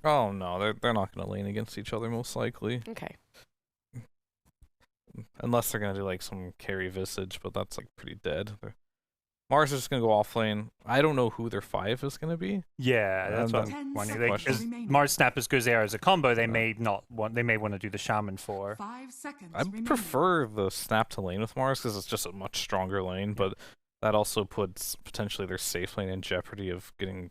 Oh no, they're not gonna lane against each other most likely. Okay. Unless they're gonna do like some carry Visage, but that's like pretty dead. Mars is just gonna go off lane. I don't know who their 5 is gonna be. Yeah, that's what I'm wondering. Like, as Mars Snap as good as they are as a combo, they may not want. They may want to do the Shaman for. 5 seconds I prefer the Snap to lane with Mars because it's just a much stronger lane, but that also puts potentially their safe lane in jeopardy of getting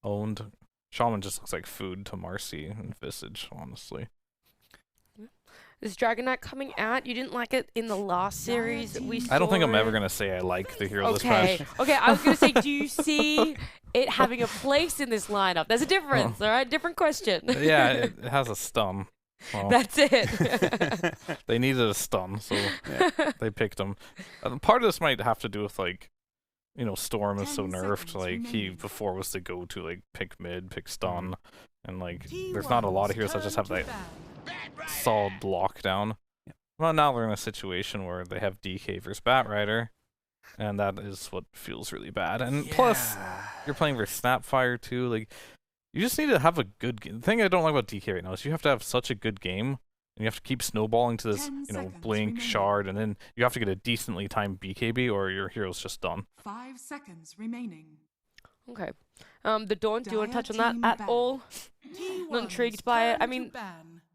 owned. Shaman just looks like food to Marcy and Visage, honestly. Is Dragon Knight coming out? You didn't like it in the last series that we saw. I don't think I'm ever gonna say I like the hero this patch. Okay, I was gonna say, do you see it having a place in this lineup? There's a difference, all right? Different question. Yeah, it has a stun. Well, That's it. they needed a stun, so they picked him. Part of this might have to do with like, you know, Storm is so nerfed. Like he before was the go-to, like pick mid, pick stun, and like there's not a lot of heroes that just have that solid lockdown. Well, now they're in a situation where they have DK versus Batrider, and that is what feels really bad. And plus, you're playing versus Snapfire too. Like, you just need to have a good game. The thing I don't like about DK right now is you have to have such a good game, and you have to keep snowballing to this, you know, blink, shard, and then you have to get a decently timed BKB, or your hero's just done. 5 seconds remaining. Okay. The Dawn, do you want to touch on that at all? Not intrigued by it. I mean,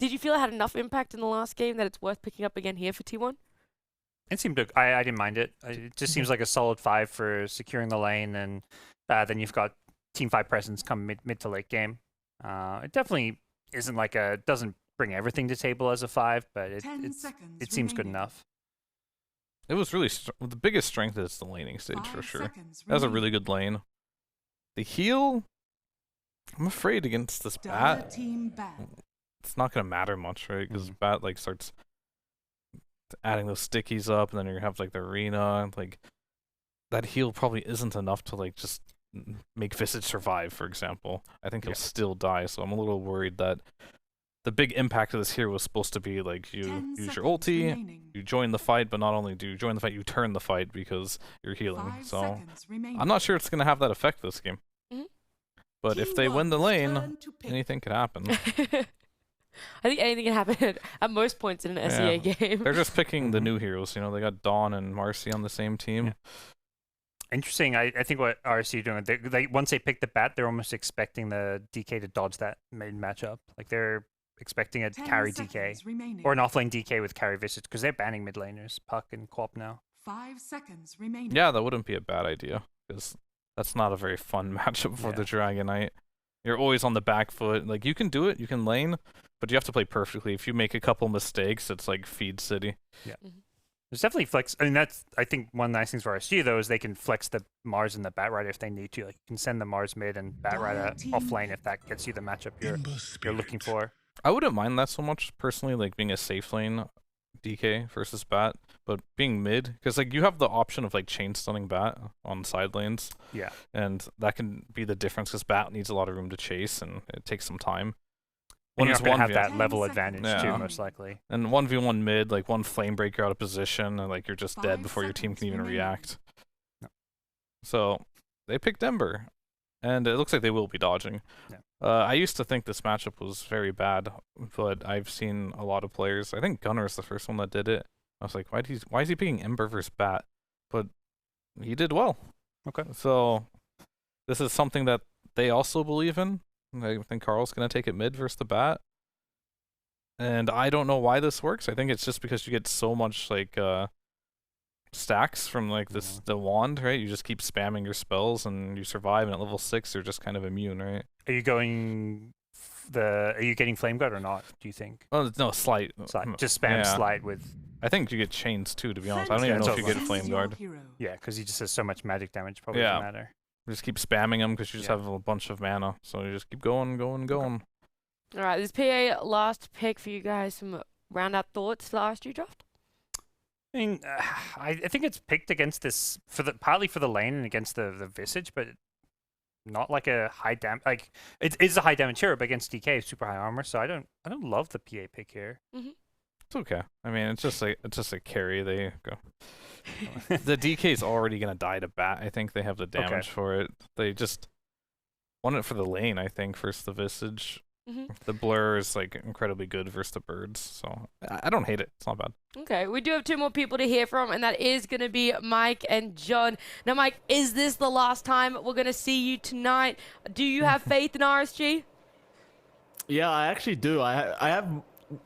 did you feel it had enough impact in the last game that it's worth picking up again here for T1? It seemed to. I didn't mind it. It just seems like a solid 5 for securing the lane, and then you've got Team 5 presence come mid to late game. It definitely isn't like doesn't bring everything to table as a 5, but it seems good enough. It was really the biggest strength is the laning stage for sure. It has a really good lane. The heal, I'm afraid against this bat, it's not gonna matter much, right? Because bat like starts adding those stickies up, and then you're gonna have like the arena, and like that heal probably isn't enough to like just make Visage survive, for example. I think he'll still die, so I'm a little worried that the big impact of this here was supposed to be like you use your ulti, you join the fight, but not only do you join the fight, you turn the fight because you're healing. So I'm not sure it's gonna have that effect this game. But if they win the lane, anything could happen. I think anything can happen at most points in an SEA game. They're just picking the new heroes. You know, they got Dawn and Marcy on the same team. Yeah. Interesting. I think what RSG are doing, once they pick the bat, they're almost expecting the DK to dodge that main matchup. Like they're expecting a carry DK or an offlane DK with carry Visage because they're banning mid laners, Puck and Quap now. 5 seconds remaining. Yeah, that wouldn't be a bad idea because that's not a very fun matchup for the Dragon Knight. You're always on the back foot. Like, you can do it, you can lane, but you have to play perfectly. If you make a couple mistakes, it's like feed city. Yeah. There's definitely flex. I mean, I think one of the nice things for RSG, though, is they can flex the Mars and the Batrider if they need to. Like, you can send the Mars mid and Batrider off lane if that gets you the matchup you're looking for. I wouldn't mind that so much, personally, like being a safe lane DK versus Bat, but being mid, because like you have the option of like chain stunning Bat on side lanes. Yeah. And that can be the difference because Bat needs a lot of room to chase and it takes some time. When you're going to have that level advantage too, most likely. And 1v1 mid, like one flame breaker out of position, and like you're just dead before your team can even react. No. So they picked Ember, and it looks like they will be dodging. Yeah. I used to think this matchup was very bad, but I've seen a lot of players. I think Gunnar is the first one that did it. I was like, why is he picking Ember versus Bat? But he did well. Okay. So this is something that they also believe in. I think Carl's going to take it mid versus the Bat. And I don't know why this works. I think it's just because you get so much like stacks from like the wand, right? You just keep spamming your spells and you survive, and at level 6 you're just kind of immune, right? Are you going are you getting Flame Guard or not, do you think? Oh no, Slight. Just spam Slight with I think you get chains too, to be honest. I don't even know if you get Flame Guard. Yeah, because he just has so much magic damage, probably doesn't matter. You just keep spamming them because you just have a bunch of mana. So you just keep going. Alright, this is PA last pick for you guys. Some round out thoughts for the RSG draft? I mean, I think it's picked against this partly for the lane and against the Visage, but not like a high damage. Like it is a high damage hero, but against DK, super high armor. So I don't love the PA pick here. It's okay. I mean, it's just a carry. They go. The DK is already gonna die to Bat. I think they have the damage for it. They just want it for the lane, I think, versus the Visage. The blur is like incredibly good versus the birds, so I don't hate it. It's not bad. Okay, we do have 2 more people to hear from, and that is going to be Mike and John. Now, Mike, is this the last time we're going to see you tonight? Do you have faith in RSG? Yeah, I actually do. I have.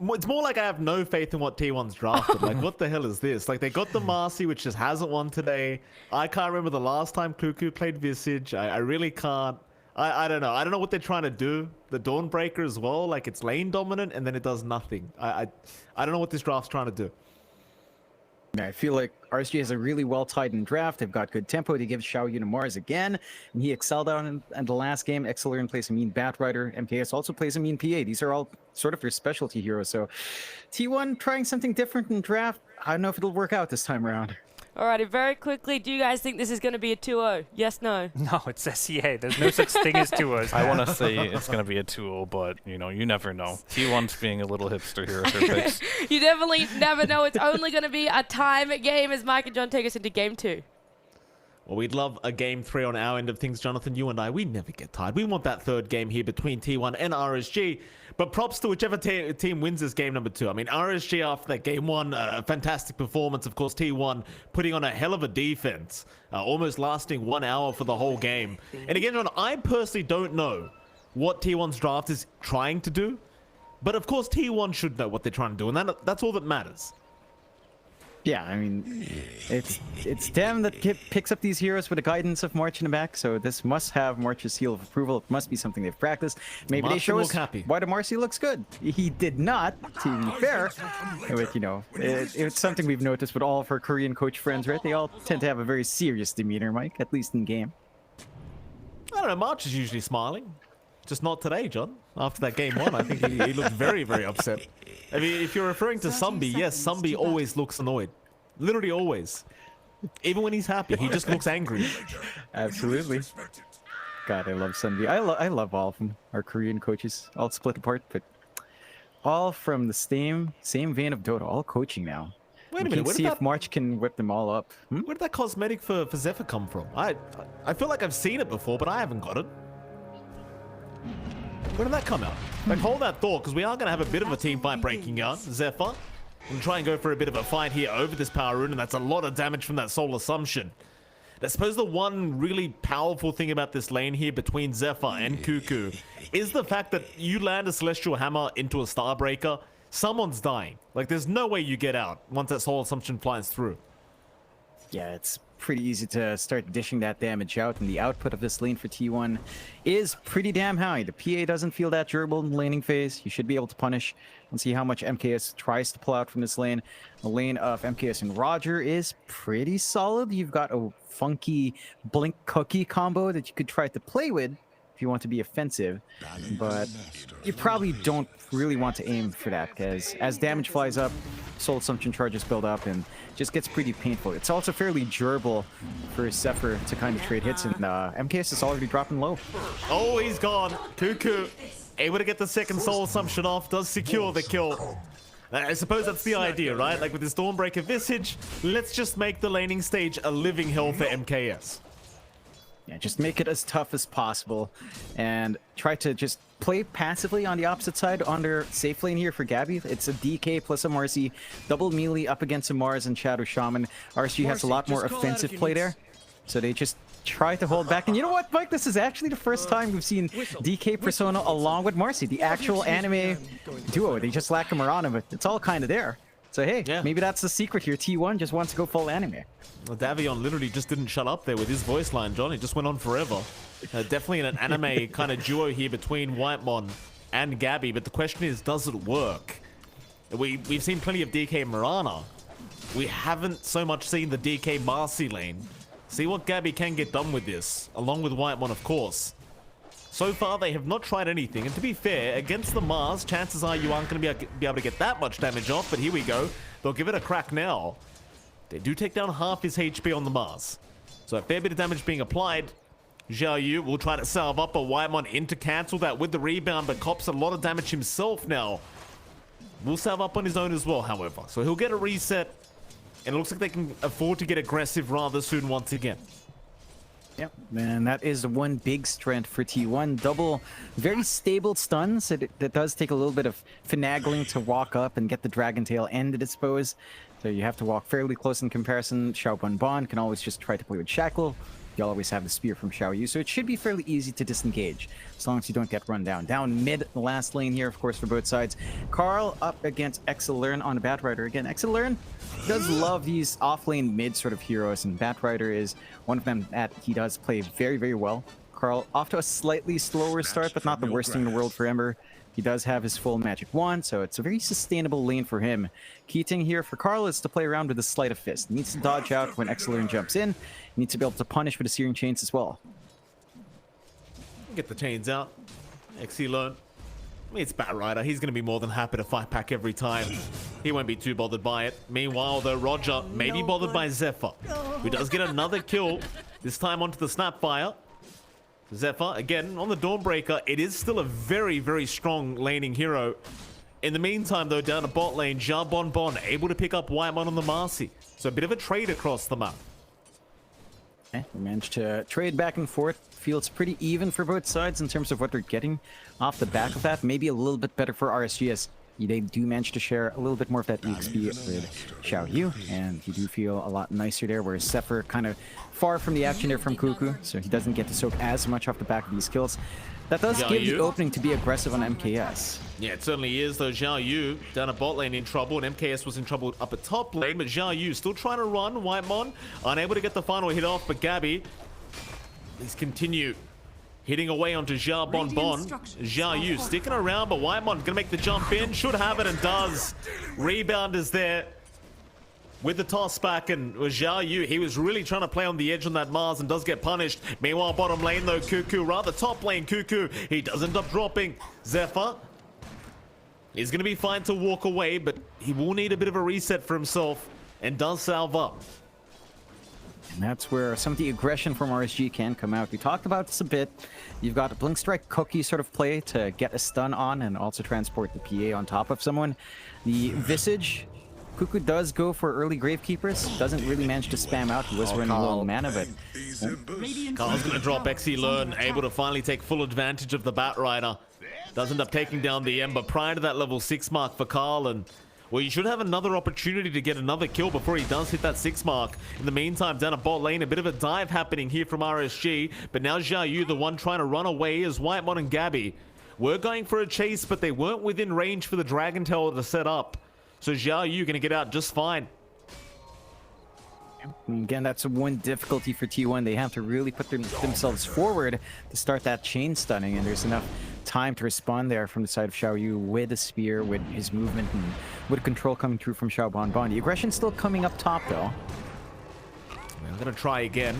It's more like I have no faith in what T1's drafted. Like, what the hell is this? Like, they got the Marcy, which just hasn't won today. I can't remember the last time Cuckoo played Visage. I really can't. I don't know. I don't know what they're trying to do. The Dawnbreaker as well. Like, it's lane dominant, and then it does nothing. I don't know what this draft's trying to do. I feel like RSG has a really well-tightened draft. They've got good tempo. They give Xiaoyu to Mars again, and he excelled out in the last game. Excelern plays a mean Batrider. MKS also plays a mean PA. These are all sort of their specialty heroes. So T1 trying something different in draft. I don't know if it'll work out this time around. Alrighty, very quickly, do you guys think this is going to be a 2-0? Yes, no? No, it's SEA. There's no such thing as 2-0s. I want to say it's going to be a 2-0, but, you know, you never know. T1's being a little hipster here with their picks. You definitely never know. It's only going to be a time game as Mike and John take us into game 2. Well, we'd love a game 3 on our end of things, Jonathan. You and I, we never get tired. We want that third game here between T1 and RSG. But props to whichever team wins this game number 2. I mean, RSG after that game 1, a fantastic performance. Of course, T1 putting on a hell of a defense, almost lasting 1 hour for the whole game. And again, John, I personally don't know what T1's draft is trying to do. But of course, T1 should know what they're trying to do, and that's all that matters. Yeah, I mean, it's them that picks up these heroes with the guidance of March in the back, so this must have March's seal of approval. It must be something they've practiced. Maybe they show us why the Marcy looks good. He did not, to be fair. But, you know, it's something we've noticed with all of our Korean coach friends, right? They all tend to have a very serious demeanor, Mike, at least in game. I don't know, March is usually smiling. Just not today, John. After that game 1, I think he looked very, very upset. I mean, if you're referring to Sumbi, yes, Sumbi always looks annoyed. Literally always. Even when he's happy, he just looks angry. Absolutely. God, I love Sumbi. I love all of them. Our Korean coaches, all split apart, but all from the same vein of Dota, all coaching now. Wait a minute, see if March can whip them all up. Where did that cosmetic for Zephyr come from? I feel like I've seen it before, but I haven't got it. Where did that come out? Like, hold that thought, because we are going to have a bit of a team fight breaking out. Zephyr, we'll try and go for a bit of a fight here over this power rune, and that's a lot of damage from that Soul Assumption. I suppose the one really powerful thing about this lane here between Zephyr and Cuckoo is the fact that you land a Celestial Hammer into a Starbreaker, someone's dying. Like, there's no way you get out once that Soul Assumption flies through. Yeah, it's pretty easy to start dishing that damage out, and the output of this lane for T1 is pretty damn high. The PA doesn't feel that durable in the laning phase. You should be able to punish and see how much MKS tries to pull out from this lane. The lane of MKS and Roger is pretty solid. You've got a funky Blink Cookie combo that you could try to play with if you want to be offensive, but you probably don't really want to aim for that, because as damage flies up, Soul Assumption charges build up and just gets pretty painful. It's also fairly durable for Zephyr to kind of trade hits, and MKS is already dropping low. Oh, he's gone. Cuckoo able to get the second Soul Assumption off, does secure the kill. I suppose that's the idea, right? Like with this Dawnbreaker Visage, let's just make the laning stage a living hell for MKS. Yeah, just make it as tough as possible and try to just play passively on the opposite side on their safe lane here for Gabby. It's a DK plus a Marcy, double melee up against a Mars and Shadow Shaman. RSG has a lot more offensive play there, so they just try to hold back. And you know what, Mike? This is actually the first time we've seen DK Persona along with Marcy, the actual anime duo. They just lack a Murana, but it's all kind of there. So hey, maybe that's the secret here. T1 just wants to go full anime. Well, Davion literally just didn't shut up there with his voice line, John. It just went on forever. Definitely an anime kind of duo here between Whitemon and Gabby, but the question is, does it work? We've seen plenty of DK Murana. We haven't so much seen the DK Marcy lane. See what Gabby can get done with this, along with Whitemon, of course. So far, they have not tried anything, and to be fair, against the Mars, chances are you aren't going to be able to get that much damage off, but here we go. They'll give it a crack now. They do take down half his HP on the Mars. So a fair bit of damage being applied. Xiaoyu will try to salve up a Whitemon in to cancel that with the rebound, but cops a lot of damage himself now. Will salve up on his own as well, however. So he'll get a reset, and it looks like they can afford to get aggressive rather soon once again. Yep, and that is one big strength for T1. Double, very stable stuns. It does take a little bit of finagling to walk up and get the Dragon Tail and the Dispose. So you have to walk fairly close in comparison. Xiaobonbon can always just try to play with Shackle. You'll always have the spear from Xiaoyu, so it should be fairly easy to disengage, as long as you don't get run down. Down mid, the last lane here, of course, for both sides. Karl up against Exilern on Batrider again. Exilern does love these off-lane mid sort of heroes, and Batrider is one of them that he does play very, very well. Karl off to a slightly slower start, but not the worst thing in the world for Ember. He does have his full magic wand, so it's a very sustainable lane for him. Key thing here for Karl is to play around with the Sleight of Fist. He needs to dodge out when Exilern jumps in. He needs to be able to punish with the Searing Chains as well. Get the chains out. Exilern. I mean, it's Batrider. He's going to be more than happy to fight back every time. He won't be too bothered by it. Meanwhile, though, Roger may be bothered by Zephyr, who does get another kill, this time onto the Snapfire. Zephyr, again, on the Dawnbreaker, it is still a very, very strong laning hero. In the meantime, though, down a bot lane, Xiaobonbon able to pick up Whitemon on the Marcy. So a bit of a trade across the map. Okay, we managed to trade back and forth. Feels pretty even for both sides in terms of what they're getting off the back of that. Maybe a little bit better for RSG, as they do manage to share a little bit more of that EXP with Xiaoyu, and you do feel a lot nicer there, whereas Zephyr kind of far from the action there from Cuckoo, so he doesn't get to soak as much off the back of these kills. That does give the opening to be aggressive on MKS. Yeah, it certainly is, though. Xiaoyu down a bot lane in trouble, and MKS was in trouble up at top lane, but Xiaoyu still trying to run. Whitemon unable to get the final hit off, but Gabby, please continue hitting away onto Xiaobonbon. Xiaoyu sticking around, but Whitemon gonna make the jump in. Should have it and does. Rebound is there with the toss back, and Xiaoyu, he was really trying to play on the edge on that Mars and does get punished. Meanwhile, bottom lane though, Cuckoo, rather top lane Cuckoo, he does end up dropping. Zephyr is gonna be fine to walk away, but he will need a bit of a reset for himself and does salve up. And that's where some of the aggression from RSG can come out. We talked about this a bit. You've got a Blink Strike cookie sort of play to get a stun on and also transport the PA on top of someone. The Visage, Cuckoo does go for early Gravekeepers. Doesn't really manage to spam out. He was running low on mana, but... Karl's going to drop Exilern, able to finally take full advantage of the Batrider. Does end up taking down the Ember prior to that level 6 mark for Karl, and well, you should have another opportunity to get another kill before he does hit that 6 mark. In the meantime, down a bot lane, a bit of a dive happening here from RSG, but now Xiaoyu, the one trying to run away, is Whitemon and Gabby were going for a chase, but they weren't within range for the Dragon Tail to set up. So Xiaoyu going to get out just fine. Again, that's one difficulty for T1. They have to really put themselves forward to start that chain stunning, and there's enough time to respond there from the side of Xiaoyu with a spear, with his movement, and with control coming through from Xiaobonbon. The aggression still coming up top, though. I'm going to try again.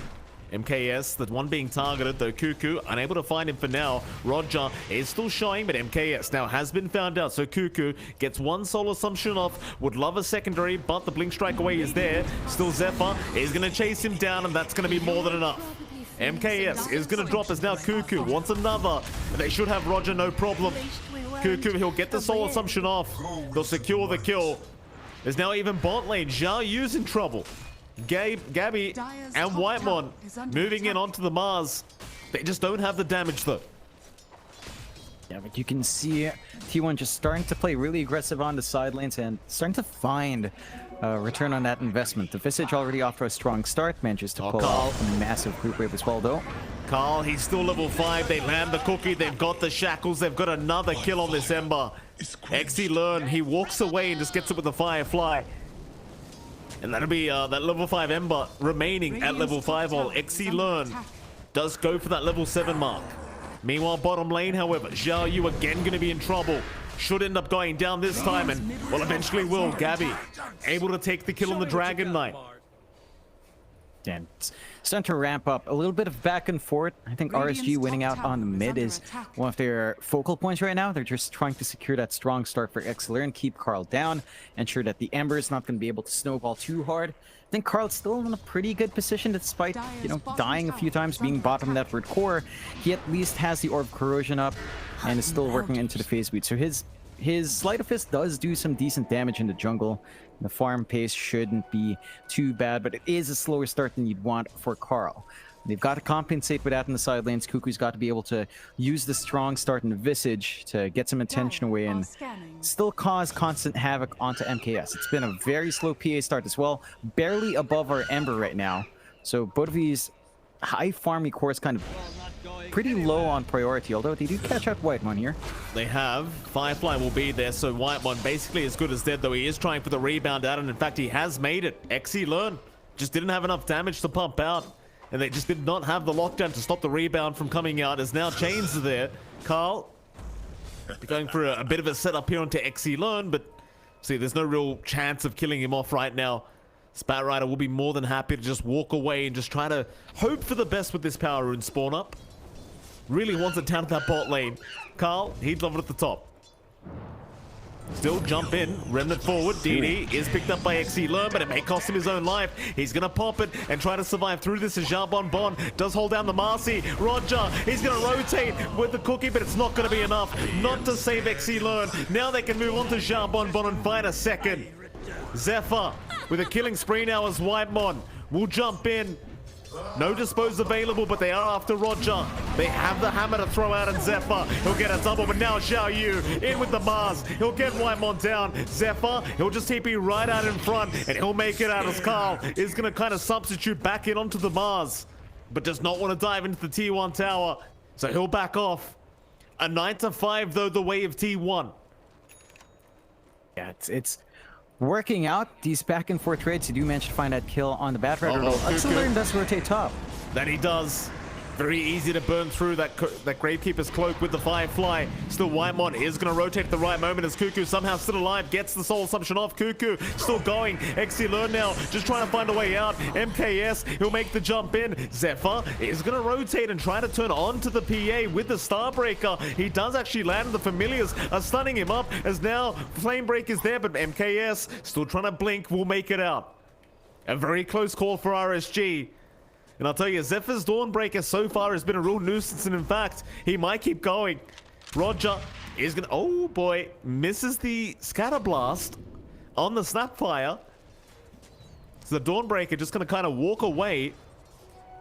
MKS, the one being targeted, though Cuckoo unable to find him for now. Roger is still showing, but MKS now has been found out, so Cuckoo gets one soul assumption off. Would love a secondary, but the blink strike away is there. Still Zephyr is going to chase him down, and that's going to be more than enough. MKS is going to drop as now Cuckoo wants another. They should have Roger, no problem. Cuckoo, he'll get the soul assumption off. They'll secure the kill. There's now even bot lane. Xiaoyu's in trouble. Gabby and Whitemon moving in onto the Mars. They just don't have the damage though. Yeah, but you can see T1 just starting to play really aggressive on the side lanes and starting to find return on that investment. The Visage already off to a strong start, manages to pull off a massive group wave as well though. Karl, he's still level 5. They land the cookie. They've got the shackles. They've got another kill on this Ember. Exilern, he walks away and just gets it with the Firefly. And that'll be that level 5 Ember remaining at level 5, while Exilern does go for that level 7 mark. Meanwhile, bottom lane, however, Xiaoyu again going to be in trouble. Should end up going down this time, and well, eventually will. Gabby able to take the kill on the Dragon Knight. And it's starting to ramp up. A little bit of back and forth. I think RSG winning out on the mid is one of their focal points right now. They're just trying to secure that strong start for Exilern, keep Karl down, ensure that the Ember is not going to be able to snowball too hard. I think Karl's still in a pretty good position despite, dying a few times, being bottom network core. He at least has the Orb Corrosion up and is still working into the phase boot. So his Sleight of Fist does do some decent damage in the jungle. The farm pace shouldn't be too bad, but it is a slower start than you'd want for Karl. They've got to compensate with that in the side lanes. Cuckoo's got to be able to use the strong start in the Visage to get some attention away and still cause constant havoc onto MKS. It's been a very slow PA start as well, barely above our Ember right now. So both of these high farming cores kind of pretty low on priority, although they do catch out Whitemon here. They have. Firefly will be there, so Whitemon basically as good as dead, though he is trying for the rebound out, and in fact he has made it. XE learn. Just didn't have enough damage to pump out. And they just did not have the lockdown to stop the rebound from coming out, as now Chains are there. Carl going for a bit of a setup here onto XE learn, but see, there's no real chance of killing him off right now. Spat Rider will be more than happy to just walk away and just try to hope for the best with this power rune spawn up. Really wants it down at that bot lane. Carl, he'd love it at the top. Still jump in, Remnant forward, DD is picked up by XE learn, but it may cost him his own life. He's gonna pop it and try to survive through this as Bon does hold down the Marcy. Roger, he's gonna rotate with the cookie, but it's not gonna be enough. Not to save XE learn. Now they can move on to Bon and find a second. Zephyr with a killing spree now as Whitemon will jump in. No dispose available, but they are after Roger. They have the hammer to throw out, and Zephyr, he'll get a double, but now Xiao Yu in with the Mars. He'll get Whitemon down. Zephyr, he'll just TP right out in front, and he'll make it out as Carl is going to kind of substitute back in onto the Mars, but does not want to dive into the T1 tower, so he'll back off. A 9-5, though, the way of T1. Yeah, it's working out. These back and forth trades, you do manage to find that kill on the Bat Rider. Axelern does rotate top. That he does. Very easy to burn through that Gravekeeper's cloak with the Firefly. Still, Whitemon is going to rotate at the right moment as Cuckoo somehow still alive. Gets the soul assumption off. Cuckoo still going. XE learn now, just trying to find a way out. MKS, he'll make the jump in. Zephyr is going to rotate and try to turn on to the PA with the Starbreaker. He does actually land. The Familiars are stunning him up as now Flamebreak is there, but MKS still trying to blink. Will make it out. A very close call for RSG. And I'll tell you, Zephyr's Dawnbreaker so far has been a real nuisance, and in fact, he might keep going. Roger is gonna, oh boy, misses the Scatter Blast on the Snapfire. So the Dawnbreaker just gonna kind of walk away.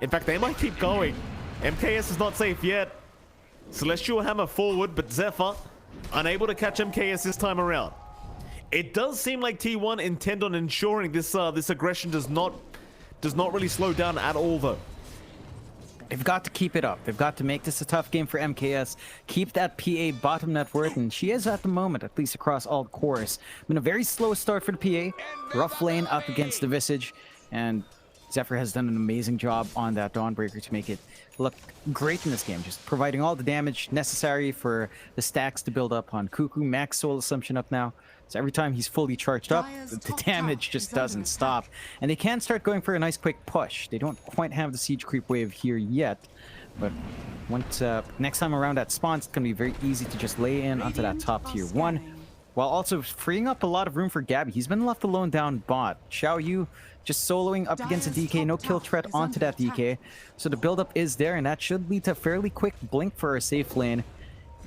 In fact, they might keep going. MKS is not safe yet. Celestial Hammer forward, but Zephyr unable to catch MKS this time around. It does seem like T1 intend on ensuring this this aggression does not really slow down at all, though. They've got to keep it up. They've got to make this a tough game for MKS. Keep that PA bottom net worth, and she is at the moment, at least across all cores. Been a very slow start for the PA. Rough lane up against the Visage, and Zephyr has done an amazing job on that Dawnbreaker to make it look great in this game. Just providing all the damage necessary for the stacks to build up on Cuckoo. Max Soul Assumption up now. So every time he's fully charged up, the damage just doesn't stop. And they can start going for a nice quick push. They don't quite have the siege creep wave here yet. But once next time around that spawns, it's going to be very easy to just lay in onto that top tier 1. While also freeing up a lot of room for Gabby. He's been left alone down bot. Xiao Yu just soloing up against a DK. No kill threat onto that DK. So the buildup is there, and that should lead to a fairly quick blink for a safe lane.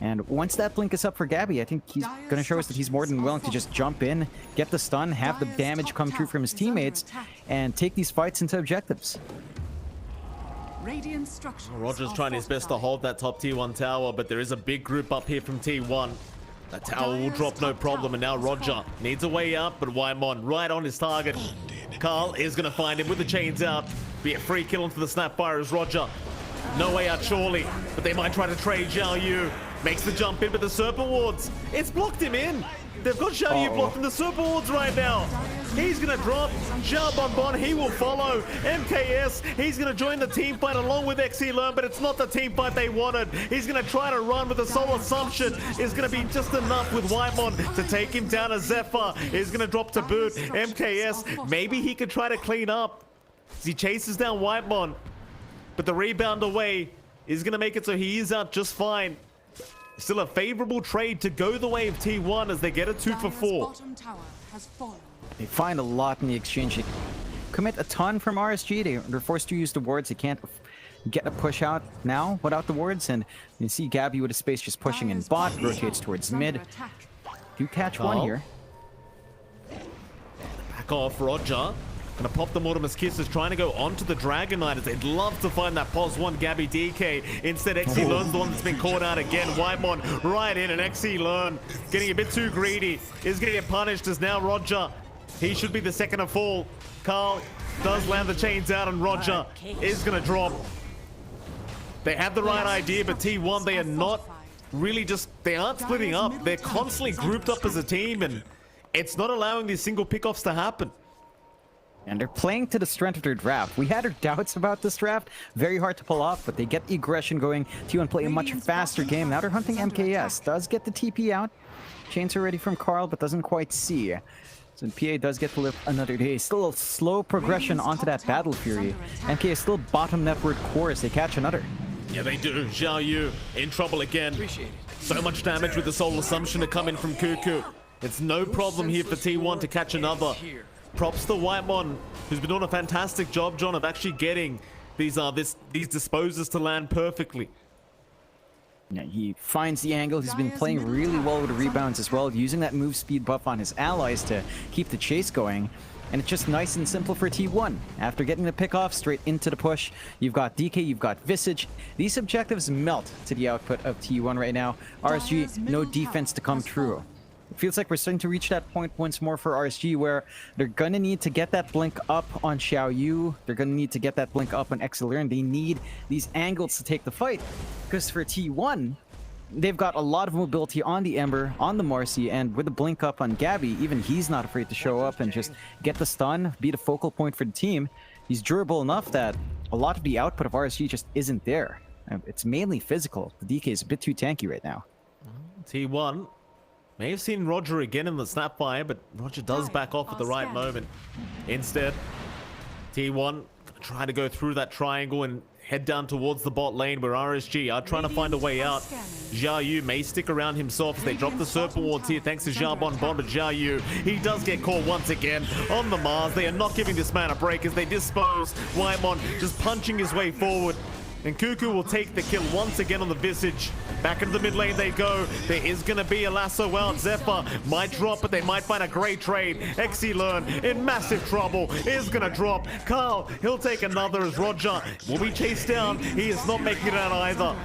And once that blink is up for Gabby, I think he's going to show us that he's more than willing to just jump in, get the stun, have the damage come through from his teammates, and take these fights into objectives. Roger's trying his best to hold that top T1 tower, but there is a big group up here from T1. That tower will drop no problem, and now Roger needs a way out, but Whitemon right on his target. Carl is going to find him with the chains out. Be a free kill onto the Snapfire as Roger. No way out surely, but they might try to trade Xiao Yu. Makes the jump in, but the Serpent Wards, it's blocked him in. They've got Xiao Yu blocked in the Serpent Wards right now. He's going to drop. Bon, he will follow. MKS, he's going to join the team fight along with XE learn, but it's not the team fight they wanted. He's going to try to run with the Soul Assumption. Is going to be just enough with Whitemon to take him down as Zephyr is going to drop to boot. MKS, maybe he could try to clean up as he chases down Whitemon, but the rebound away is going to make it so he is out just fine. Still a favorable trade to go the way of T1 as they get a 2 for 4. They find a lot in the exchange. They commit a ton from RSG. They're forced to use the wards. They can't get a push out now without the wards. And you see Gabby with a space just pushing in bot, rotates towards mid. Do catch one here. Back off, Roger. Gonna pop the Mortimer's Kisses, trying to go onto the Dragon Knight as they'd love to find that pos 1 Gabby DK. Instead, XE Learn's the one that's been caught out again. Whitemon right in, and XE Learn getting a bit too greedy. Is gonna get punished as now Roger. He should be the second to fall. Carl does land the chains out, and Roger is gonna drop. They have the right idea, but T1, they are not really they aren't splitting up. They're constantly grouped up as a team, and it's not allowing these single pickoffs to happen. And they're playing to the strength of their draft. We had our doubts about this draft. Very hard to pull off, but they get the aggression going. T1 play a much faster game. Now they're hunting MKS. Does get the TP out. Chains are ready from Carl, but doesn't quite see. So PA does get to live another day. Still a slow progression onto that Battle Fury. MKS still bottom network core as they catch another. Yeah, they do. Xiao Yu in trouble again. So much damage with the Soul Assumption to come in from Cuckoo. It's no problem here for T1 to catch another. Props to Whitemon, who's been doing a fantastic job, John, of actually getting these disposers to land perfectly. Yeah, he finds the angle. He's been playing really well with the rebounds as well, using that move speed buff on his allies to keep the chase going. And it's just nice and simple for T1. After getting the pick off straight into the push, you've got DK, you've got Visage. These objectives melt to the output of T1 right now. RSG, no defense to come through. It feels like we're starting to reach that point once more for RSG where they're going to need to get that blink up on Xiao Yu. They're going to need to get that blink up on Exilern. They need these angles to take the fight. Because for T1, they've got a lot of mobility on the Ember, on the Marcy, and with the blink up on Gabby, even he's not afraid to show up and just get the stun, be the focal point for the team. He's durable enough that a lot of the output of RSG just isn't there. It's mainly physical. The DK is a bit too tanky right now. T1 may have seen Roger again in the Snapfire, but Roger does back off at the right moment. Instead, T1 gonna try to go through that triangle and head down towards the bot lane where RSG are trying to find a way out. Xiao Yu may stick around himself as they drop the Serpent Wards here thanks to Xiaobon Bond, but Xiao Yu, he does get caught once again on the Mars. They are not giving this man a break as they dispose. Whitemon just punching his way forward. And Cuckoo will take the kill once again on the Visage. Back into the mid lane they go. There is going to be a lasso out. Zephyr might drop, but they might find a great trade. Exilern in massive trouble is going to drop. Carl, he'll take another as Roger will be chased down. He is not making it out either.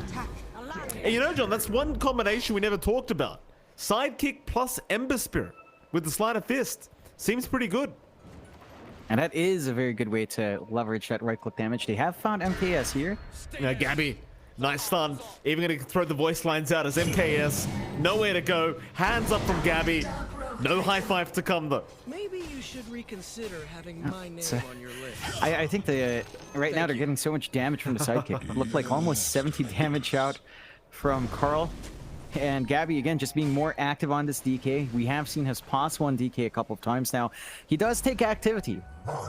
And you know, John, that's one combination we never talked about. Sidekick plus Ember Spirit with the Sleight of Fist. Seems pretty good. And that is a very good way to leverage that right-click damage. They have found MKS here. Now, Gabby, nice stun. Even going to throw the voice lines out as MKS. Nowhere to go. Hands up from Gabby. No high five to come, though. Maybe you should reconsider having my name on your list. I think right now they're getting so much damage from the sidekick. It looked like almost 70 damage out from Carl. And Gabby, again, just being more active on this DK. We have seen his pos 1 DK a couple of times now. He does take activity,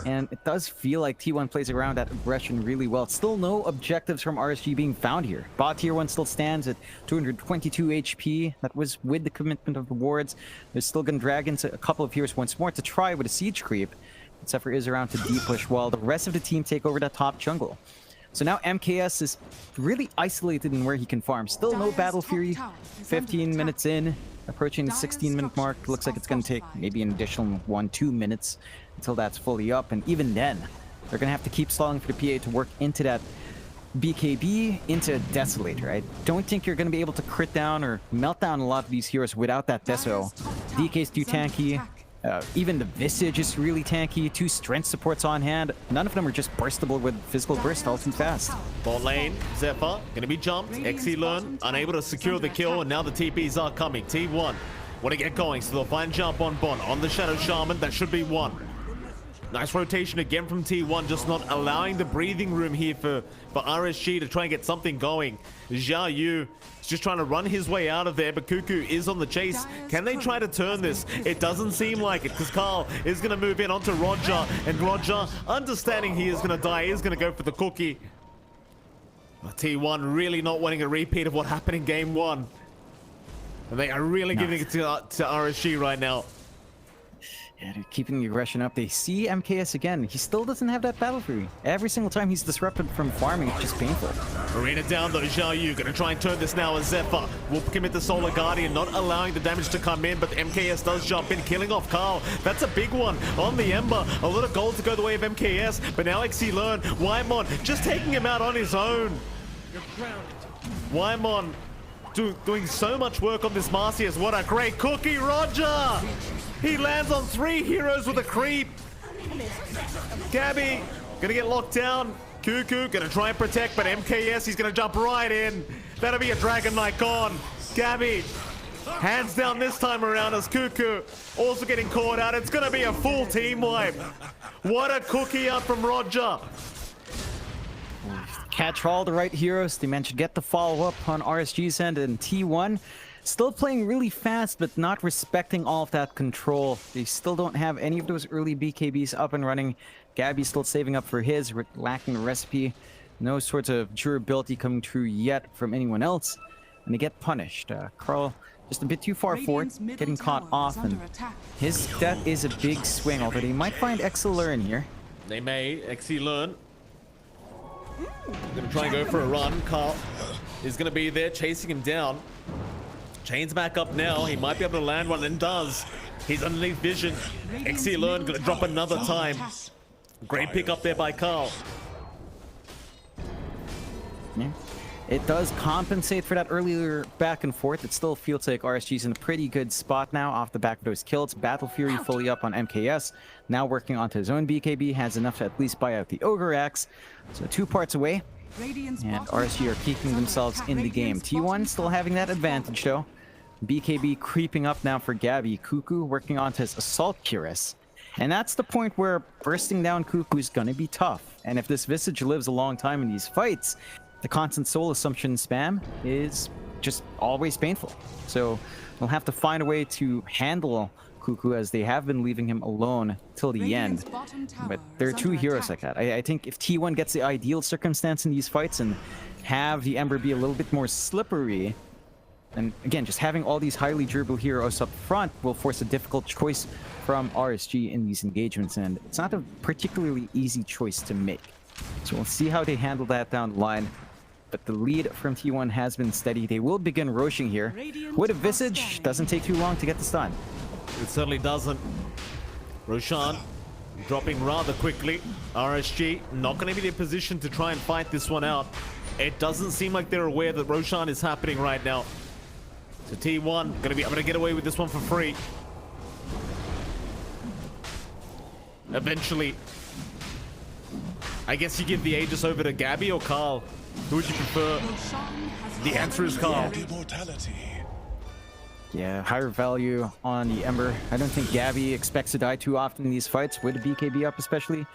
and it does feel like T1 plays around that aggression really well. Still no objectives from RSG being found here. Bot tier 1 still stands at 222 HP. That was with the commitment of the wards. They're still going to drag into a couple of heroes once more to try with a siege creep. Zephyr is around to D-push while the rest of the team take over that top jungle. So now MKS is really isolated in where he can farm. Still no Battle Fury. 15 minutes in, approaching the 16-minute mark. Looks like it's going to take maybe an additional 1-2 minutes until that's fully up. And even then, they're going to have to keep stalling for the PA to work into that BKB, into Desolator. I don't think you're going to be able to crit down or melt down a lot of these heroes without that Deso. DK's too tanky. Even the Visage is really tanky. 2 strength supports on hand. None of them are just burstable with physical burst all too fast. Bot lane, Zephyr, gonna be jumped. Exilern, unable to secure the kill, and now the TPs are coming. T1 want to get going, so they'll find jump on Bond. On the Shadow Shaman, that should be 1. Nice rotation again from T1, just not allowing the breathing room here for RSG to try and get something going. Xiao Yu is just trying to run his way out of there, but Cuckoo is on the chase. Can they try to turn this? It doesn't seem like it, because Carl is going to move in onto Roger, and Roger, understanding he is going to die, is going to go for the cookie. But T1 really not wanting a repeat of what happened in Game 1. And they are really giving it to RSG right now. Yeah, they're keeping the aggression up. They see MKS again. He still doesn't have that battle fury. Every single time he's disrupted from farming, it's just painful. Arena down though, Xiao Yu gonna try and turn this now as Zephyr will commit the Solar Guardian, not allowing the damage to come in, but the MKS does jump in, killing off Carl. That's a big one on the Ember. A lot of gold to go the way of MKS, but now XC Learn, Whitemon just taking him out on his own. Whitemon doing so much work on this Marcius. What a great cookie, Roger! He lands on 3 heroes with a creep. Gabby gonna get locked down. Cuckoo gonna try and protect, but MKS, he's gonna jump right in. That'll be a Dragon Knight gone. Gabby, hands down this time around as Cuckoo also getting caught out. It's gonna be a full team wipe. What a cookie out from Roger. Catch all the right heroes. They managed to get the follow-up on RSG's end, and T1 still playing really fast, but not respecting all of that control. They still don't have any of those early BKBs up and running. Gabby's still saving up for his, lacking the recipe. No sorts of durability coming through yet from anyone else, and they get punished. Carl just a bit too far forward, getting caught off, and his death is a big swing, although they might find XLR in here. They may. XC Learn gonna try and go for a run. Carl is gonna be there chasing him down. Chain's back up now. He might be able to land one, and does. He's underneath vision. XC Learn gonna drop another time. Great pick up there by Carl. Yeah. It does compensate for that earlier back and forth. It still feels like RSG's in a pretty good spot now off the back of those kills. Battle Fury fully up on MKS. Now working onto his own BKB. Has enough to at least buy out the Ogre Axe. So 2 parts away. And RSG are keeping themselves in the game. T1 still having that advantage though. BKB creeping up now for Gabby. Cuckoo working onto his Assault Cuirass. And that's the point where bursting down Cuckoo is going to be tough. And if this Visage lives a long time in these fights, the constant soul assumption spam is just always painful. So they'll have to find a way to handle Cuckoo, as they have been leaving him alone till the end. But there are 2 heroes like that. I think if T1 gets the ideal circumstance in these fights and have the Ember be a little bit more slippery, and again, just having all these highly durable heroes up front will force a difficult choice from RSG in these engagements, and it's not a particularly easy choice to make. So we'll see how they handle that down the line. But the lead from T1 has been steady. They will begin roshing here. With a Visage, doesn't take too long to get the stun. It certainly doesn't. Roshan dropping rather quickly. RSG not going to be in a position to try and fight this one out. It doesn't seem like they're aware that Roshan is happening right now. So T1 going to be able to get away with this one for free. Eventually, I guess you give the Aegis over to Gabby or Carl. Who would you prefer? The answer is Carl. Yeah, higher value on the Ember. I don't think Gabby expects to die too often in these fights, with the BKB up especially.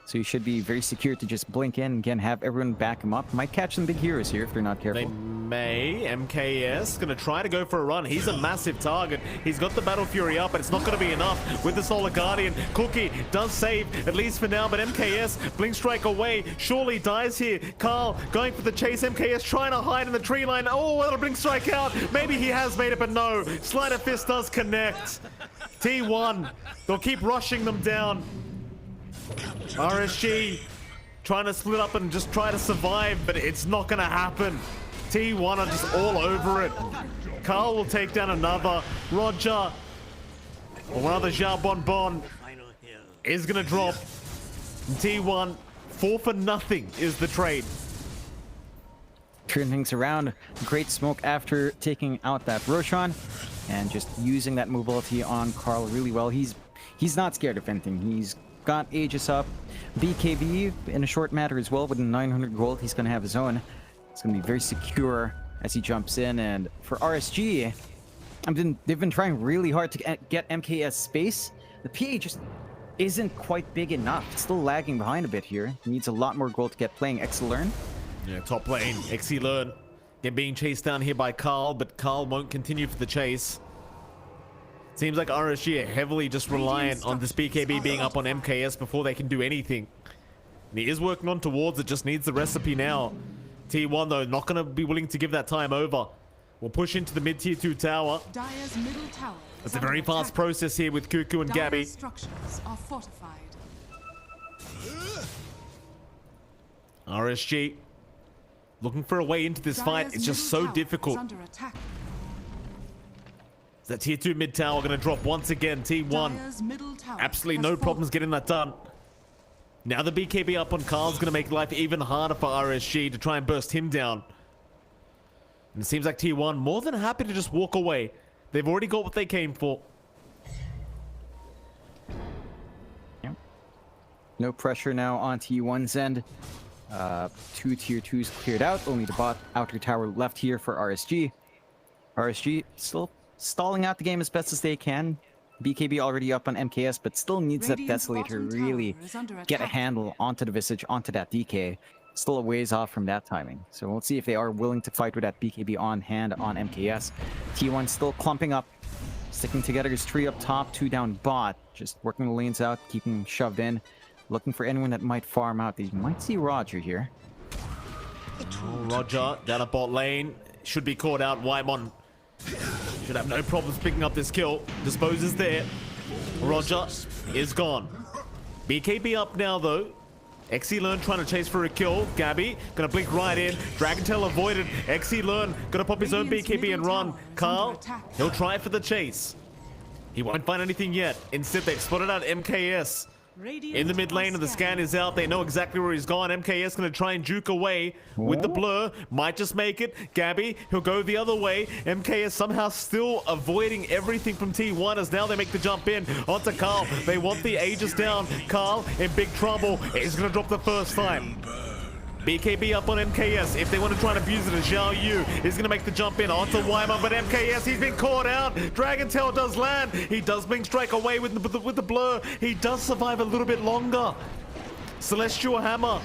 So you should be very secure to just blink in and again have everyone back him up. Might catch some big heroes here if they're not careful. They may. MKS gonna try to go for a run. He's a massive target. He's got the Battle Fury up, but it's not gonna be enough with the Solar Guardian. Cookie does save, at least for now, but MKS, Blink Strike away, surely dies here. Carl going for the chase. MKS trying to hide in the tree line. Oh, that'll Blink Strike out. Maybe he has made it, but no. Sleight of Fist does connect. T1, they'll keep rushing them down. RSG trying to split up and just try to survive, but it's not going to happen. T1 are just all over it. Carl will take down another. Roger, or another Xiao Bonbon, is going to drop. T1, 4 for nothing is the trade. Turn things around. Great smoke after taking out that Roshan, and just using that mobility on Carl really well. He's not scared of anything. He's got Aegis up. BKB in a short matter as well. With 900 gold, he's going to have his own. It's going to be very secure as he jumps in. And for RSG, they've been trying really hard to get MKS space. The PA just isn't quite big enough. It's still lagging behind a bit here. He needs a lot more gold to get playing. Learn. Yeah, top lane. Learn. They're being chased down here by Carl, but Carl won't continue for the chase. Seems like RSG are heavily just reliant on this BKB being up on MKS before they can do anything. And he is working on towards it, just needs the recipe now. T1 though, not going to be willing to give that time over. We'll push into the mid-tier 2 tower. Dire's middle tower. It's a very fast process here with Cuckoo and Gabby. Dire's structures are fortified. RSG looking for a way into this fight. It's just so difficult. That tier 2 mid tower going to drop once again. T1 absolutely no problems getting that done. Now the BKB up on Carl's going to make life even harder for RSG to try and burst him down. And it seems like T1 more than happy to just walk away. They've already got what they came for. Yep. No pressure now on T1's end. 2 tier 2s cleared out. Only the bot outer tower left here for RSG. RSG still stalling out the game as best as they can. BKB already up on MKS, but still needs that Desolator to really get a handle onto the Visage, onto that DK. Still a ways off from that timing. So we'll see if they are willing to fight with that BKB on hand on MKS. T1 still clumping up, sticking together his 3 up top, 2 down bot. Just working the lanes out, keeping them shoved in. Looking for anyone that might farm out. They might see Roger here. Oh, Roger down a bot lane. Should be caught out. Whitemon should have no problems picking up this kill. Dispose is there. Roger is gone. BKB up now though. XE Learn trying to chase for a kill. Gabby gonna blink right in. Dragon Tail avoided. XE Learn gonna pop his own BKB and run. Carl, he'll try for the chase. He won't find anything yet. Instead, they've spotted out MKS. In the mid lane and the scan is out. They know exactly where he's gone. MKS gonna try and juke away with the blur. Might just make it. Gabby, he'll go the other way. MKS somehow still avoiding everything from T1 as now they make the jump in onto Carl. They want the Aegis down. Carl in big trouble. He's gonna drop the first time. BKB up on MKS. If they want to try and abuse it, Zhao Yu is going to make the jump in onto Weimer, but MKS, he's been caught out. Dragon Tail does land. He does blink strike away with the blur. He does survive a little bit longer. Celestial Hammer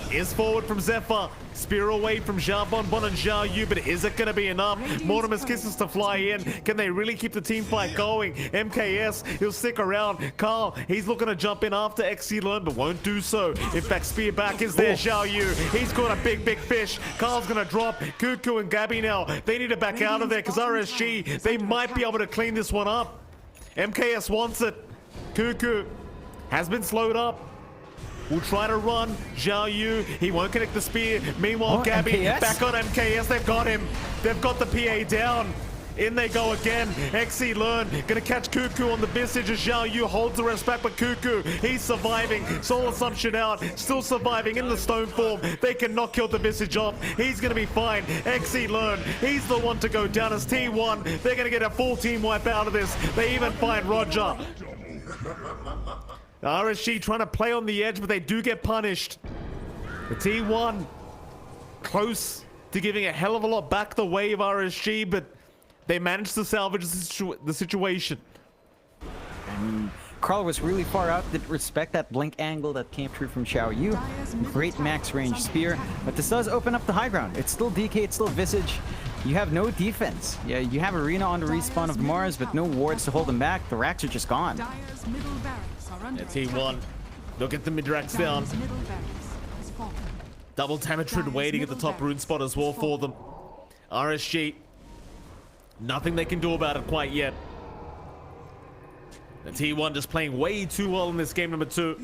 is forward from Zephyr. Spear away from Zhao Bonbon and Zhao Yu, but is it going to be enough? Mortimer's Kisses to fly in. Can they really keep the team fight going? MKS, he'll stick around. Carl, he's looking to jump in after XC Learn, but won't do so. In fact, Spear back is there. Zhao Yu, he's got a big fish. Carl's going to drop. Cuckoo and Gabby now, they need to back out of there because RSG, they might be able to clean this one up. MKS wants it. Cuckoo has been slowed up. Will try to run. Zhao Yu, he won't connect the spear. Meanwhile, Gabby MKS? back on MKS. They've got him. They've got the PA down. In they go again. XE Learn gonna catch Cuckoo on the Visage as Zhao Yu holds the rest back, but Cuckoo, he's surviving. Soul Assumption out, still surviving in the stone form. They cannot kill the Visage off. He's gonna be fine. XE Learn, he's the one to go down as T1. They're gonna get a full team wipe out of this. They even find Roger. RSG trying to play on the edge, but they do get punished. The T1 close to giving a hell of a lot back the way of RSG, but they managed to salvage the situation. And Carl was really far out. Didn't respect that blink angle that came through from Zhao Yu. Great max range spear, but this does open up the high ground. It's still DK, it's still Visage. You have no defense. Yeah, you have Arena on the respawn of Mars, but no wards to hold them back. The racks are just gone. Yeah, T1, they'll get the mid-racks down. Double Tamatrid waiting at the top rune spot as well for them. RSG, nothing they can do about it quite yet. The T1 just playing way too well in this game number 2.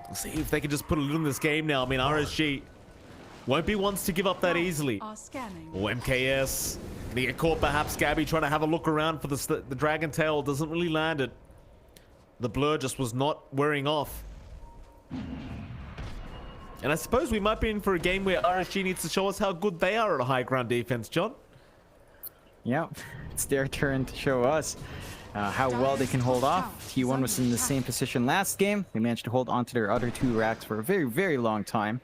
Let's see if they can just put a little in this game now. I mean, RSG won't be ones to give up that easily. Or MKS. They get caught perhaps. Gabby trying to have a look around for the Dragon Tail. Doesn't really land it. The blur just was not wearing off. And I suppose we might be in for a game where RSG needs to show us how good they are at a high ground defense, John. Yeah, it's their turn to show us how well they can hold off. T1 was in the same position last game. They managed to hold on to their other 2 racks for a very long time.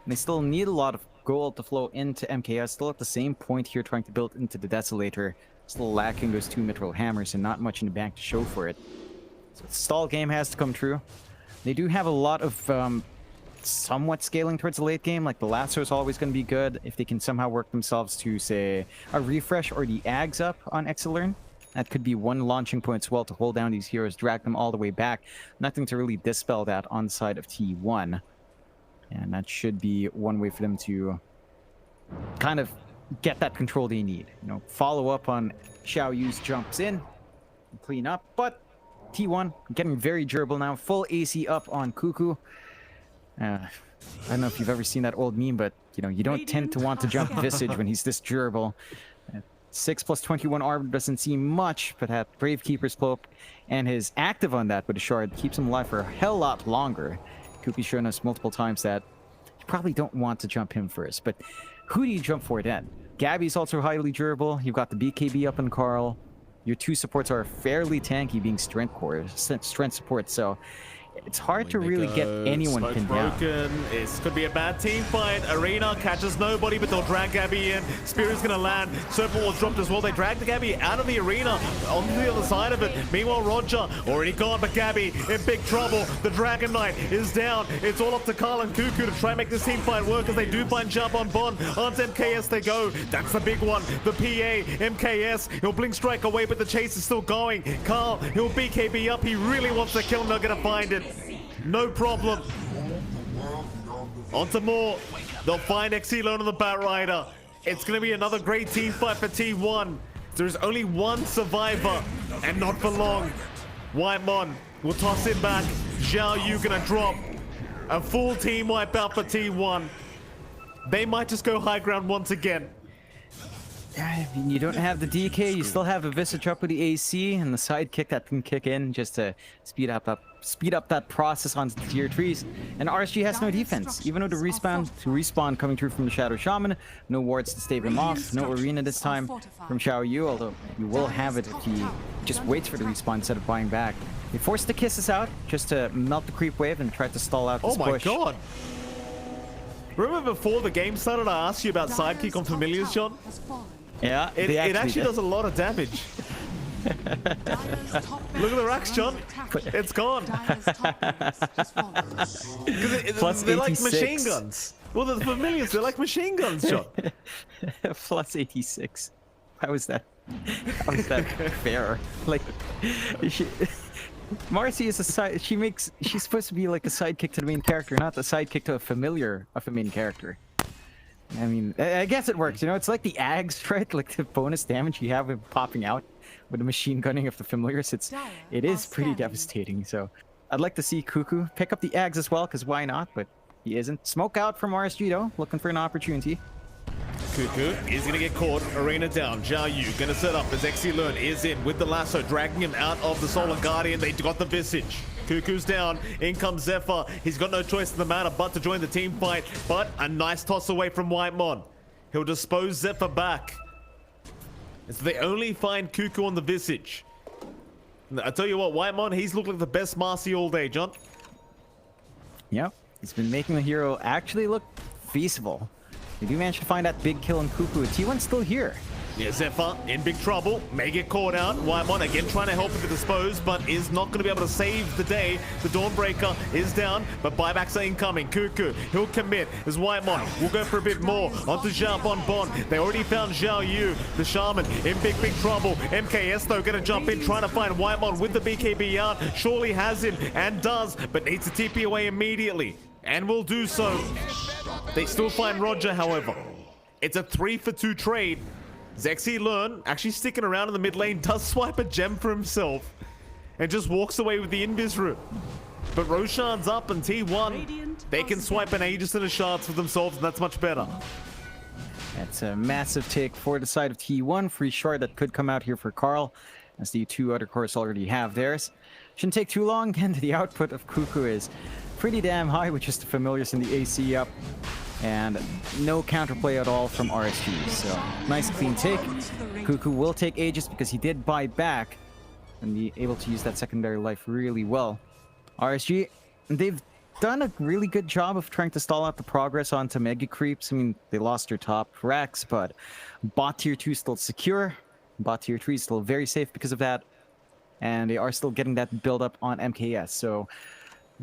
And they still need a lot of gold to flow into MKS. Still at the same point here, trying to build into the Desolator. Still lacking those 2 mithril hammers and not much in the bank to show for it. So the stall game has to come true. They do have a lot of somewhat scaling towards the late game. Like the lasso is always going to be good if they can somehow work themselves to, say, a refresh or the Ags up on Exilern. That could be one launching point as well to hold down these heroes, drag them all the way back. Nothing to really dispel that on the side of T1. And that should be one way for them to kind of get that control they need. You know, follow up on Xiao Yu's jumps in, clean up, but T1 getting very durable now. Full AC up on Cuckoo. I don't know if you've ever seen that old meme, but you know, you don't tend to want to jump Visage when he's this durable. 6 plus 21 armor doesn't seem much, but that Brave Keeper's cloak and his active on that with a shard keeps him alive for a hell lot longer. Cuckoo's shown us multiple times that you probably don't want to jump him first, but who do you jump for then? Gabby's also highly durable. You've got the BKB up on Carl. Your two supports are fairly tanky, being strength support, so it's hard to really get anyone pinned down. This could be a bad team fight. Arena catches nobody, but they'll drag Gabby in. Spirit's gonna land. Serpent was dropped as well. They drag the Gabby out of the arena onto the other side of it. Meanwhile, Roger already gone, but Gabby in big trouble. The Dragon Knight is down. It's all up to Carl and Cuckoo to try and make this team fight work as they do find jump on Bond. Onto MKS they go. That's the big one. The PA, MKS. He'll blink strike away, but the chase is still going. Carl, he'll BKB up. He really wants to kill. Not gonna find it. No problem. On to more. They'll find XC Lone on the Bat Rider. It's going to be another great team fight for T1. There's only one survivor, and not for long. Whitemon will toss him back. Xiao Yu going to drop. A full team wipeout for T1. They might just go high ground once again. I mean, you don't have the DK, you still have a Visage up with the AC and the sidekick that can kick in just to speed up that process on tier 3s. And RSG has no defense, even though the respawn coming through from the Shadow Shaman, no wards to stave him off, no arena this time from Xiao Yu, although you will have it if he just waits for the respawn instead of buying back. They forced the Kisses out just to melt the creep wave and try to stall out this push. Oh my god! Remember before the game started I asked you about sidekick on familiars, John? Yeah, it actually does a lot of damage. Look at the racks, John. It's gone. They're like machine guns. Well, the familiars, they're like machine guns, John. Plus 86. How is that fair? Like, Marcy is a side. She's supposed to be like a sidekick to the main character, not the sidekick to a familiar of a main character. I mean, I guess it works. You know, it's like the Ags, right? Like the bonus damage you have with popping out with the machine gunning of the familiars. It is pretty devastating. So I'd like to see Cuckoo pick up the Ags as well, because why not? But he isn't. Smoke out from RSG though, looking for an opportunity. Cuckoo is going to get caught. Arena down. Xiao Yu going to set up as XC Learn is in with the lasso, dragging him out of the Solar Guardian. They got the Visage. Cuckoo's down. In comes Zephyr. He's got no choice in the matter but to join the team fight. But a nice toss away from Whitemon. He'll dispose Zephyr back. So they only find Cuckoo on the Visage. I tell you what, Whitemon, he's looked like the best Marcy all day, John. Yep. He's been making the hero actually look feasible. They do manage to find that big kill on Cuckoo. T1's still here. Yeah, Zephyr in big trouble. May get caught out. Whitemon again trying to help with the dispose, but is not going to be able to save the day. The Dawnbreaker is down, but buybacks are incoming. Cuckoo, he'll commit as Whitemon will go for a bit more. Onto Jump on Bond. They already found Xiao Yu, the Shaman, in big trouble. MKS, though, going to jump in, trying to find Whitemon with the BKB out. Surely has him, and does, but needs to TP away immediately. And will do so. They still find Roger, however. It's a 3-for-2 trade. Zexy Learn, actually sticking around in the mid lane, does swipe a gem for himself and just walks away with the invis route. But Roshan's up and T1, they can swipe an Aegis and a Shards for themselves, and that's much better. That's a massive take for the side of T1. Free shard that could come out here for Carl, as the two other cores already have theirs. Shouldn't take too long, and the output of Cuckoo is pretty damn high with just the familiars and the AC up. And no counterplay at all from RSG. So nice clean take. Cuckoo will take Aegis because he did buy back and be able to use that secondary life really well. RSG, they've done a really good job of trying to stall out the progress onto Mega Creeps. I mean, they lost their top racks, but bot tier 2 still secure. Bot tier 3 is still very safe because of that. And they are still getting that build up on MKS. So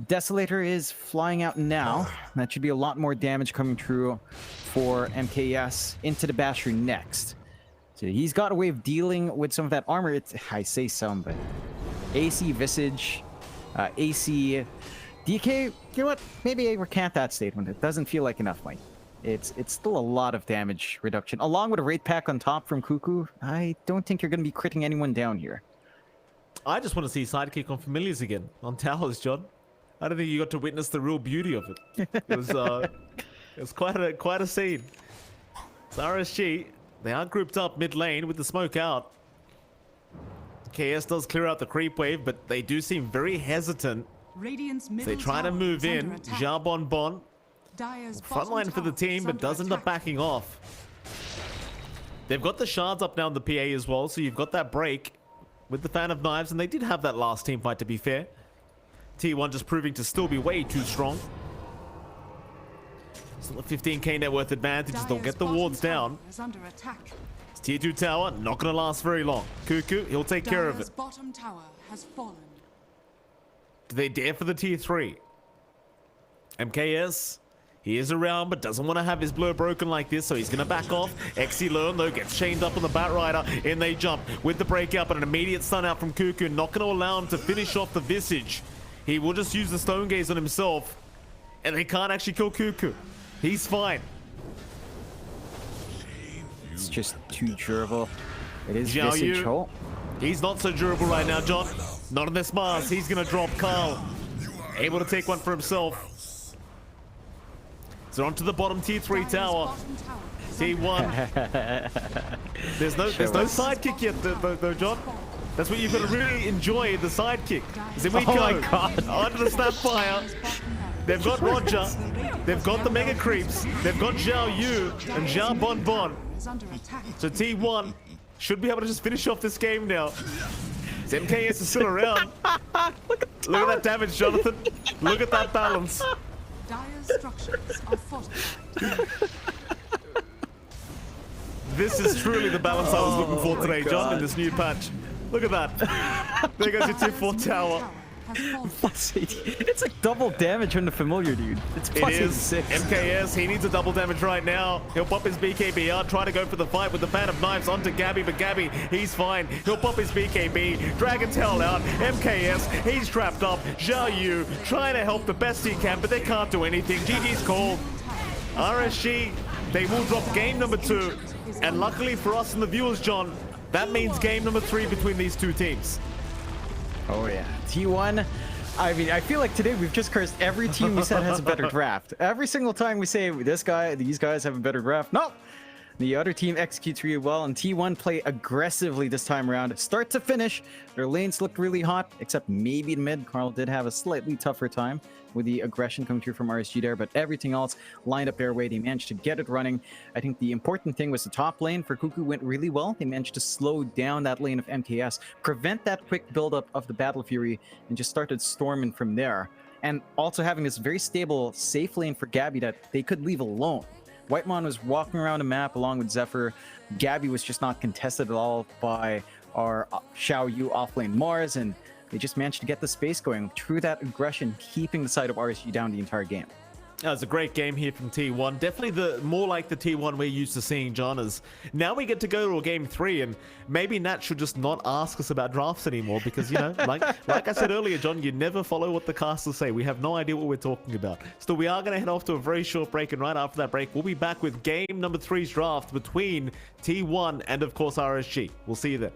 Desolator is flying out now. That should be a lot more damage coming through for MKS into the Basher next. So he's got a way of dealing with some of that armor. I say some, but AC Visage, AC DK, you know what? Maybe I recant that statement. It doesn't feel like enough, Mike. It's still a lot of damage reduction. Along with a rate pack on top from Cuckoo, I don't think you're going to be critting anyone down here. I just want to see sidekick on familiars again, on towers, John. I don't think you got to witness the real beauty of it. It was quite a scene. It's RSG. They are grouped up mid lane with the smoke out. KS does clear out the creep wave, but they do seem very hesitant. They try to move in. Zhao Bon Bon. Frontline for the team, but does end up backing off. They've got the shards up now in the PA as well, so you've got that break with the Fan of Knives, and they did have that last team fight, to be fair. T1 just proving to still be way too strong. Still a 15k net worth advantage as they'll get the wards down. It's tier 2 tower, not going to last very long. Cuckoo, he'll take care of it. Do they dare for the tier 3? MKS, he is around, but doesn't want to have his blur broken like this, so he's going to back off. XC Learn, though, gets chained up on the Batrider. In they jump with the breakout, but an immediate stun out from Cuckoo. Not going to allow him to finish off the Visage. He will just use the Stone Gaze on himself, and they can't actually kill Cuckoo. He's fine. It's just too durable. It is Zhao Visage Yu. Hole. He's not so durable right now, John. Not on this Mars. He's going to drop Carl. Able to take one for himself. So onto the bottom tier 3 tower. T1. There's no sidekick yet, though, John. That's what you've got to really enjoy, the sidekick. Then we go my God. onto the Snapfire. They've got Roger. They've got the Mega Creeps. They've got Zhao Yu and Zhao Bon Bon. So T1 should be able to just finish off this game now. MKS is still around. Look at that damage, Jonathan. Look at that balance. This is truly the balance I was looking for today, John, in this new patch. Look at that. There goes your tier 4 tower. It's like double damage on the familiar, dude. It's plus It is 6. MKS. He needs a double damage right now. He'll pop his BKB. Try to go for the fight with the Fan of Knives onto Gabby, but Gabby, he's fine. He'll pop his BKB. Dragon's Hell out. MKS, he's trapped up. Zhao Yu trying to help the best he can, but they can't do anything. GG's called. RSG, they will drop game number 2. And luckily for us and the viewers, John, that means game number 3 between these two teams. Oh yeah, T1. I mean, I feel like today we've just cursed every team we said has a better draft. Every single time we say this guy, these guys have a better draft. Nope. The other team executes really well, and T1 play aggressively this time around. Start to finish, their lanes looked really hot, except maybe in mid. Carl did have a slightly tougher time with the aggression coming through from RSG there, but everything else lined up their way. They managed to get it running. I think the important thing was the top lane for Cuckoo went really well. They managed to slow down that lane of MKS, prevent that quick buildup of the Battle Fury, and just started storming from there. And also having this very stable, safe lane for Gabby that they could leave alone. Whitemon was walking around the map along with Zephyr. Gabby was just not contested at all by our Zhao Yu offlane Mars, and they just managed to get the space going through that aggression, keeping the side of RSG down the entire game. That was a great game here from T1. Definitely the more like the T1 we're used to seeing, John. As now we get to go to a game 3, and maybe Nat should just not ask us about drafts anymore because, you know, like I said earlier, John, you never follow what the casters say. We have no idea what we're talking about. So we are going to head off to a very short break, and right after that break, we'll be back with game number 3's draft between T1 and, of course, RSG. We'll see you then.